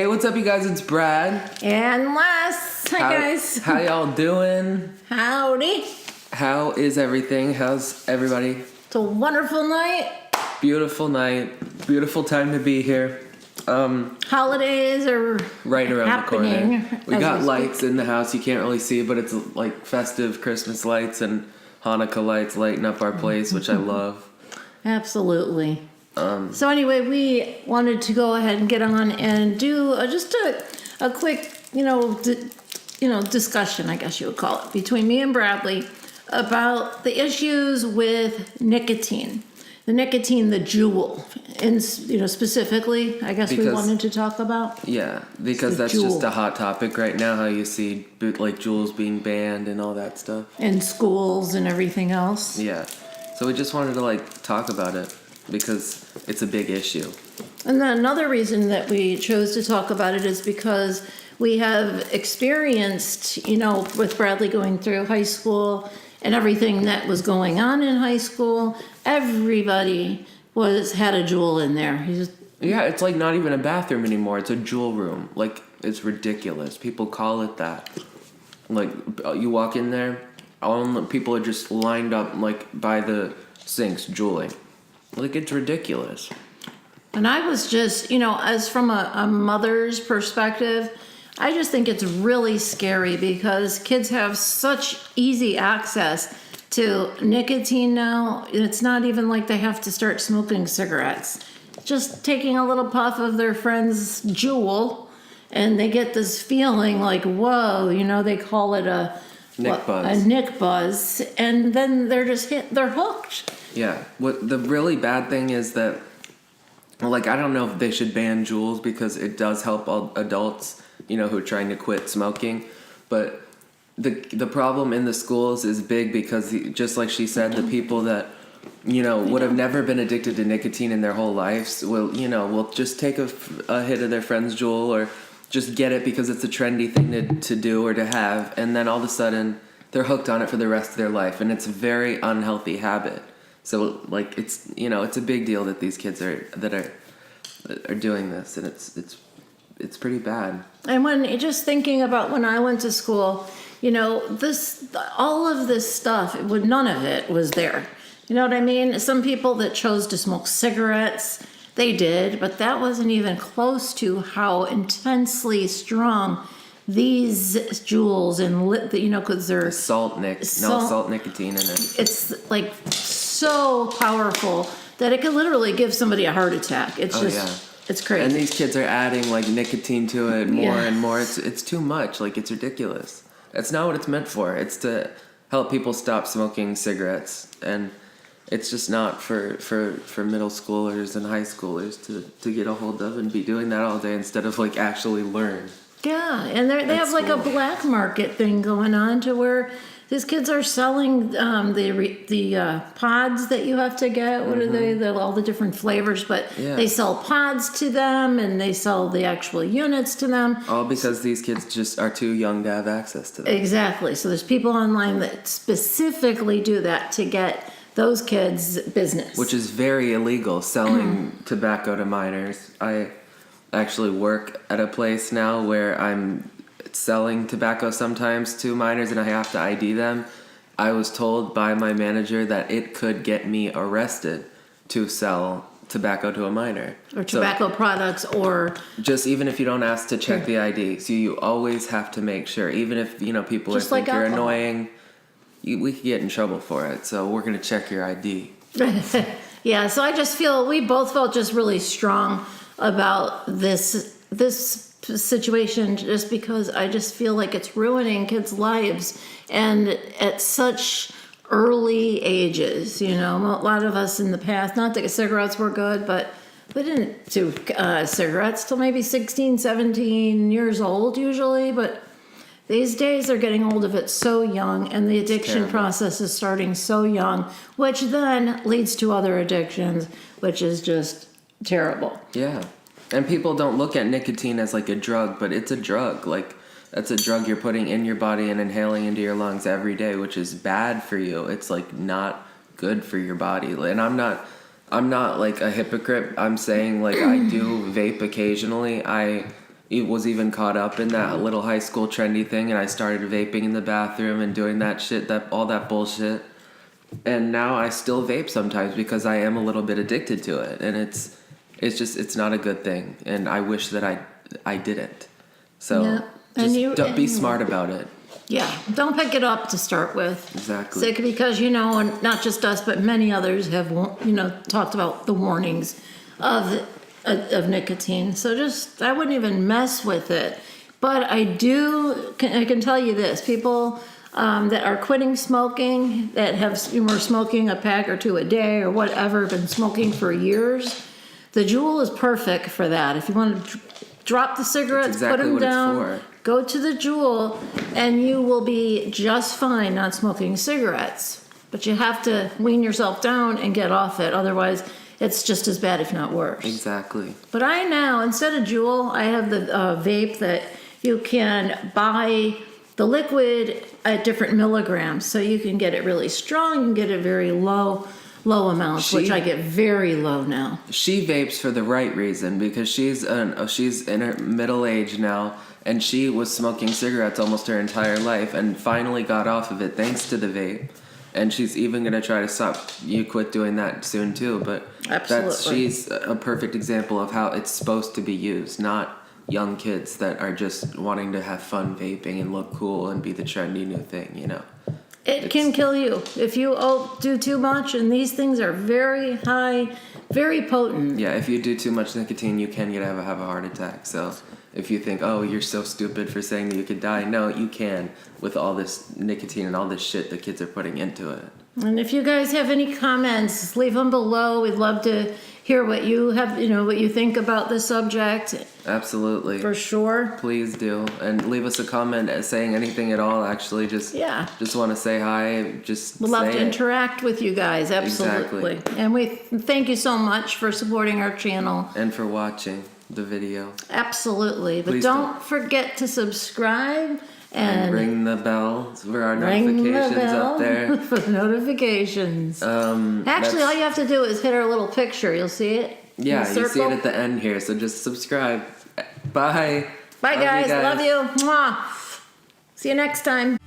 Hey, what's up, you guys? It's Brad. And Les. Hi, guys. How y'all doing? Howdy. How is everything? How's everybody? It's a wonderful night. Beautiful night. Beautiful time to be here. Holidays are right around happening the corner. We got lights in the house. You can't really see, but it's like festive Christmas lights and Hanukkah lights lighting up our place, which I love. Absolutely. So anyway, we wanted to go ahead and get on and do just a quick, discussion, I guess you would call it, between me and Bradley about the issues with nicotine. The JUUL, and specifically, I guess we wanted to talk about. Yeah, because that's JUUL. just a hot topic right now. How you see like JUULs being banned and all that stuff In schools and everything else. Yeah, so we just wanted to talk about it because it's a big issue. And then another reason that we chose to talk about it is because we have experienced, with Bradley going through high school and everything that was going on in high school, everybody had a JUUL in there. Yeah, it's like not even a bathroom anymore. It's a JUUL room. Like, it's ridiculous. People call it that. Like, you walk in there, all the people are just lined up by the sinks, JUULing. Like, it's ridiculous. And I was just, as from a mother's perspective, I just think it's really scary because kids have such easy access to nicotine now. It's not even like they have to start smoking cigarettes. Just taking a little puff of their friend's JUUL, and they get this feeling like, whoa, they call it a Nick buzz, and then they're just they're hooked. Yeah. What the really bad thing is that, I don't know if they should ban JUULs because it does help all adults, who are trying to quit smoking, but the problem in the schools is big because, just like she said, the people that would have never been addicted to nicotine in their whole lives will just take a hit of their friend's JUUL or just get it because it's a trendy thing to do or to have, and then all of a sudden they're hooked on it for the rest of their life, and it's a very unhealthy habit. So it's it's a big deal that these kids are doing this, and it's pretty bad. And just thinking about when I went to school, all of this stuff, none of it was there. You know what I mean? Some people that chose to smoke cigarettes, they did, but that wasn't even close to how intensely strong these JUULs because they're salt nicotine in it. It's so powerful that it could literally give somebody a heart attack. It's crazy. And these kids are adding nicotine to it more and more. It's too much. It's ridiculous. It's not what it's meant for. It's to help people stop smoking cigarettes, and it's just not for middle schoolers and high schoolers to get a hold of and be doing that all day instead of actually learn. Yeah, and they have a black market thing going on to where these kids are selling the pods that you have to get. What are they? All the different flavors, but they sell pods to them, and they sell the actual units to them. All because these kids just are too young to have access to them. Exactly. So there's people online that specifically do that to get those kids business. Which is very illegal, selling tobacco to minors. I actually work at a place now where I'm selling tobacco sometimes to minors, and I have to ID them. I was told by my manager that it could get me arrested to sell tobacco to a minor. Or tobacco products, or just even if you don't ask to check the ID. So you always have to make sure, even if people just think you're annoying, we could get in trouble for it. So we're going to check your ID. Yeah, so I just feel we both felt just really strong about this situation, just because I just feel like it's ruining kids' lives, and at such early ages. A lot of us in the past, not that cigarettes were good, but we didn't do cigarettes till maybe 16, 17 years old usually, but these days they're getting hold of it so young, and the addiction process is starting so young, which then leads to other addictions, which is just terrible. Yeah. And people don't look at nicotine as a drug, but it's a drug. That's a drug you're putting in your body and inhaling into your lungs every day, which is bad for you. It's not good for your body. And I'm not a hypocrite. I'm saying I do vape occasionally. was even caught up in that little high school trendy thing, and I started vaping in the bathroom and doing that shit, all that bullshit. And now I still vape sometimes because I am a little bit addicted to it, and it's not a good thing, and I wish that I didn't. So Yeah. just be smart about it. Yeah, don't pick it up to start with. Exactly. Because, and not just us, but many others have, talked about the warnings of nicotine. So I wouldn't even mess with it. But I can tell you this, people that are quitting smoking, that were smoking a pack or two a day or whatever, been smoking for years, the JUUL is perfect for that. If you want to drop the cigarettes, put them down, go to the JUUL, and you will be just fine not smoking cigarettes. But you have to wean yourself down and get off it. Otherwise, it's just as bad, if not worse. Exactly. But I now, instead of JUUL, I have the vape that you can buy the liquid at different milligrams. So you can get it really strong, you can get it very low amounts, which I get very low now. She vapes for the right reason, because she's in her middle age now, and she was smoking cigarettes almost her entire life and finally got off of it thanks to the vape. And she's even going to try to quit doing that soon too. But absolutely, she's a perfect example of how it's supposed to be used, not young kids that are just wanting to have fun vaping and look cool and be the trendy new thing, It can kill you if you do too much, and these things are very high, very potent. Yeah, if you do too much nicotine, you can have a heart attack. So if you think, oh, you're so stupid for saying that you could die, no, you can, with all this nicotine and all this shit the kids are putting into it. And if you guys have any comments, leave them below. We'd love to hear what you have, what you think about the subject. Absolutely. For sure. Please do. And leave us a comment saying anything at all, actually. Just want to say hi. We'd love to interact with you guys. Absolutely. Exactly. And we thank you so much for supporting our channel. And for watching the video. Absolutely. But don't forget to subscribe. And ring the bell for our notifications up there. For the notifications. Actually, all you have to do is hit our little picture. You'll see it. Yeah, you see it at the end here. So just subscribe. Bye. Bye, guys. Love you. Mwah. See you next time.